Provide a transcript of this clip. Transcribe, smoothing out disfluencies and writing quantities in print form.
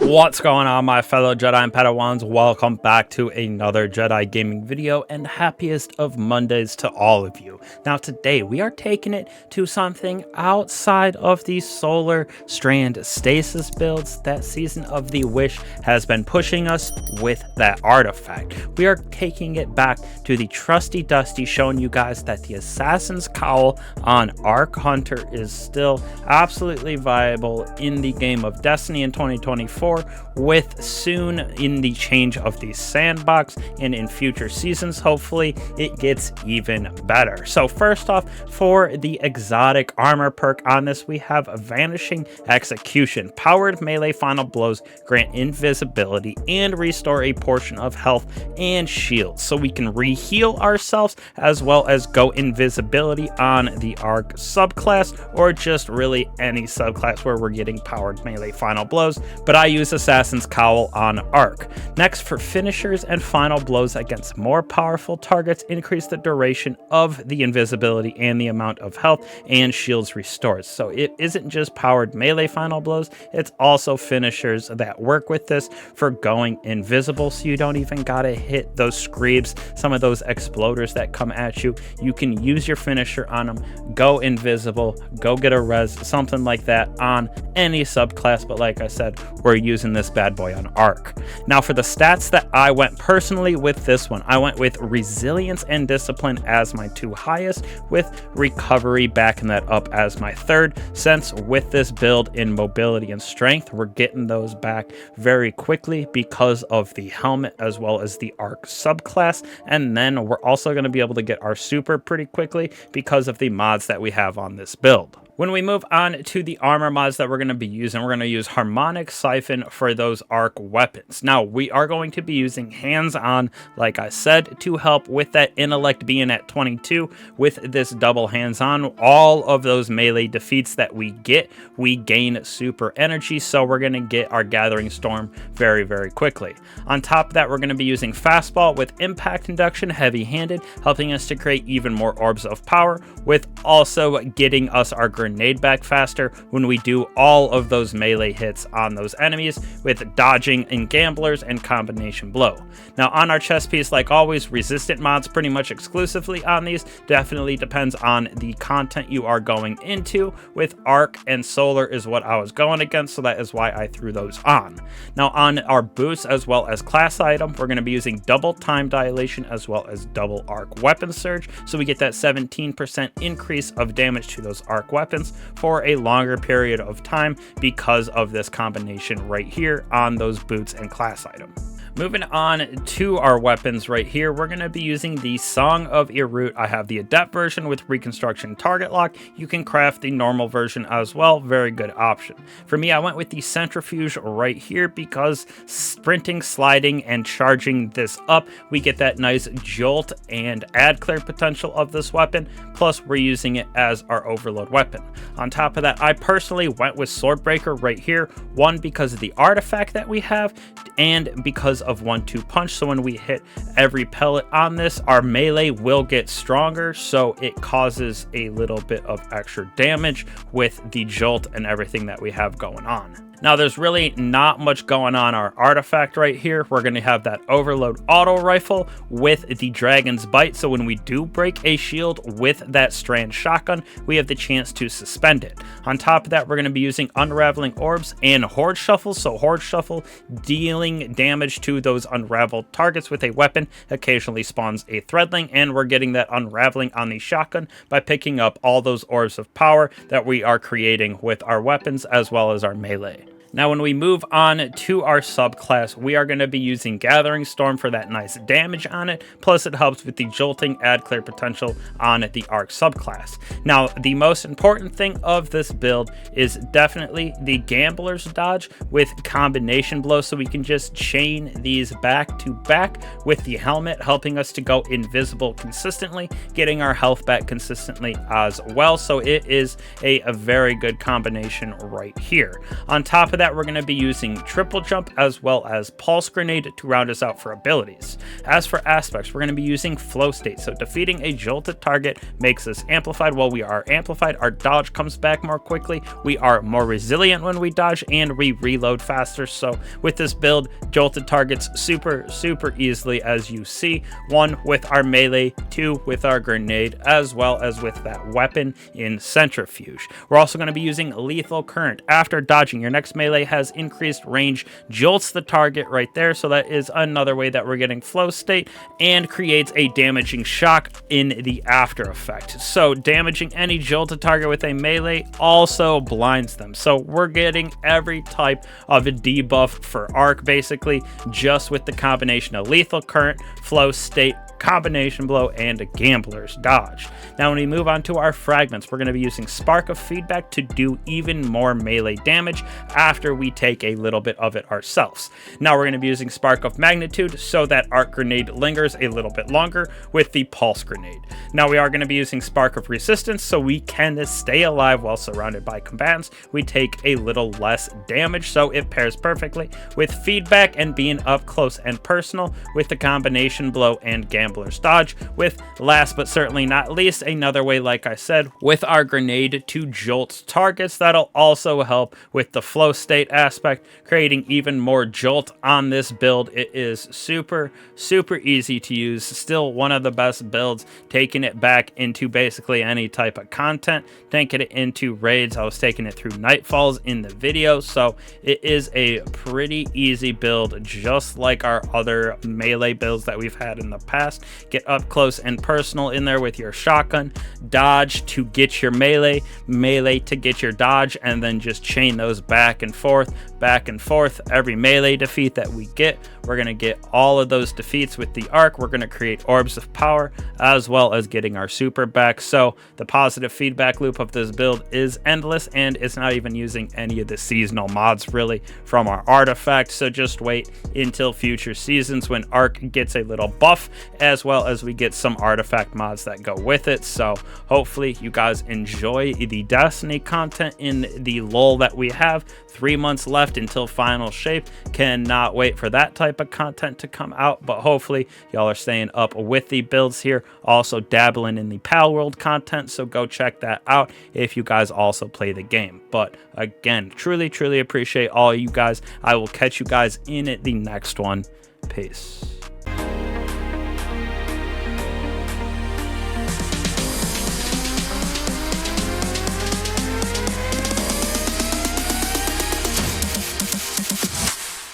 What's going on, my fellow Jedi and Padawans? Welcome back to another Jedi gaming video, and happiest of Mondays to all of you. Now today we are taking it to something outside of the Solar Strand stasis builds that Season of the Wish has been pushing us with that artifact. We are taking it back to the trusty dusty, showing you guys that the Assassin's Cowl on Arc Hunter is still absolutely viable in the game of Destiny in 2024, with soon in the change of the sandbox and in future seasons. Hopefully it gets even better. So first off, for the exotic armor perk on this, we have Vanishing Execution. Powered melee final blows grant invisibility and restore a portion of health and shield, so we can re-heal ourselves as well as go invisibility on the Arc subclass, or just really any subclass where we're getting powered melee final blows, but I use Assassin's Cowl on Arc. Next, for finishers and final blows against more powerful targets, increase the duration of the invisibility and the amount of health and shields restored. So it isn't just powered melee final blows, it's also finishers that work with this for going invisible, so you don't even gotta hit those screams, some of those exploders that come at you. You can use your finisher on them, go invisible, go get a res, something like that on any subclass, but like I said, we're using this bad boy on Arc. Now for the stats that I went personally with this one, I went with Resilience and Discipline as my two highest, with Recovery backing that up as my third, since with this build in Mobility and Strength, we're getting those back very quickly because of the helmet as well as the Arc subclass, and then we're also going to be able to get our super pretty quickly because of the mods that we have on this build. When we move on to the armor mods that we're going to be using, we're going to use Harmonic Siphon for those Arc weapons. Now, we are going to be using hands-on, like I said, to help with that intellect being at 22. With this double hands-on, all of those melee defeats that we get, we gain super energy, so we're going to get our Gathering Storm very, very quickly. On top of that, we're going to be using Fastball with Impact Induction, heavy-handed, helping us to create even more orbs of power, with also getting us our grenade back faster when we do all of those melee hits on those enemies, with dodging and gamblers and combination blow. Now on our chest piece, like always, resistant mods pretty much exclusively on these. Definitely depends on the content you are going into. With Arc and Solar is what I was going against, so that is why I threw those on. Now on our boots as well as class item, we're going to be using double time dilation as well as double Arc weapon surge, so we get that 17% increase of damage to those Arc weapons for a longer period of time because of this combination right here on those boots and class item. Moving on to our weapons right here, we're going to be using the Song of Irut. I have the Adept version with Reconstruction Target Lock. You can craft the normal version as well. Very good option. For me, I went with the Centrifuge right here because sprinting, sliding, and charging this up, we get that nice jolt and add clear potential of this weapon. Plus, we're using it as our overload weapon. On top of that, I personally went with Swordbreaker right here. One, because of the artifact that we have, and because of 1-2 punch, so when we hit every pellet on this, our melee will get stronger, so it causes a little bit of extra damage with the jolt and everything that we have going on. Now, there's really not much going on our artifact right here. We're going to have that overload auto rifle with the Dragon's Bite, so when we do break a shield with that strand shotgun, we have the chance to suspend it. On top of that, we're going to be using Unraveling Orbs and Horde Shuffle, so Horde Shuffle dealing damage to those unraveled targets with a weapon occasionally spawns a Threadling, and we're getting that unraveling on the shotgun by picking up all those orbs of power that we are creating with our weapons as well as our melee. Now, when we move on to our subclass, we are going to be using Gathering Storm for that nice damage on it, plus it helps with the jolting, add clear potential on the Arc subclass. Now, the most important thing of this build is definitely the Gambler's Dodge with combination blow, so we can just chain these back to back with the helmet, helping us to go invisible consistently, getting our health back consistently as well. So it is a very good combination right here. On top of that, we're going to be using triple jump as well as pulse grenade to round us out for abilities. As for aspects, we're going to be using flow state, so defeating a jolted target makes us amplified. While we are amplified, our dodge comes back more quickly, we are more resilient when we dodge, and we reload faster. So with this build, jolted targets super easily, as you see, 1 with our melee, 2 with our grenade, as well as with that weapon in centrifuge. We're also going to be using lethal current. After dodging, your next melee has increased range, jolts the target right there, so that is another way that we're getting flow state, and creates a damaging shock in the after effect. So damaging any jolted target with a melee also blinds them. So we're getting every type of a debuff for arc basically, just with the combination of lethal current, flow state, combination blow, and a gambler's dodge. Now when we move on to our fragments, we're going to be using spark of feedback to do even more melee damage after we take a little bit of it ourselves. Now we're going to be using spark of magnitude so that arc grenade lingers a little bit longer with the pulse grenade. Now we are going to be using spark of resistance so we can stay alive while surrounded by combatants. We take a little less damage, so it pairs perfectly with feedback and being up close and personal with the combination blow and gambler's dodge, with last but certainly not least another way, like I said, with our grenade to jolt targets. That'll also help with the flow state aspect, creating even more jolt on this build. It is super easy to use, still one of the best builds, taking it back into basically any type of content, taking it into raids. I was taking it through nightfalls in the video, so it is a pretty easy build, just like our other melee builds that we've had in the past. Get up close and personal in there with your shotgun, dodge to get your melee, melee to get your dodge, and then just chain those back and forth. Every melee defeat that we get, we're going to get all of those defeats with the arc. We're going to create orbs of power as well as getting our super back. So the positive feedback loop of this build is endless, and it's not even using any of the seasonal mods really from our artifacts. So just wait until future seasons when arc gets a little buff, as well as we get some artifact mods that go with it. So hopefully you guys enjoy the Destiny content in the lull that we have. 3 months left until final shape. Cannot wait for that type of content to come out, but hopefully y'all are staying up with the builds here. Also dabbling in the Pal World content, so go check that out if you guys also play the game. But again, truly appreciate all you guys. I will catch you guys in the next one. Peace.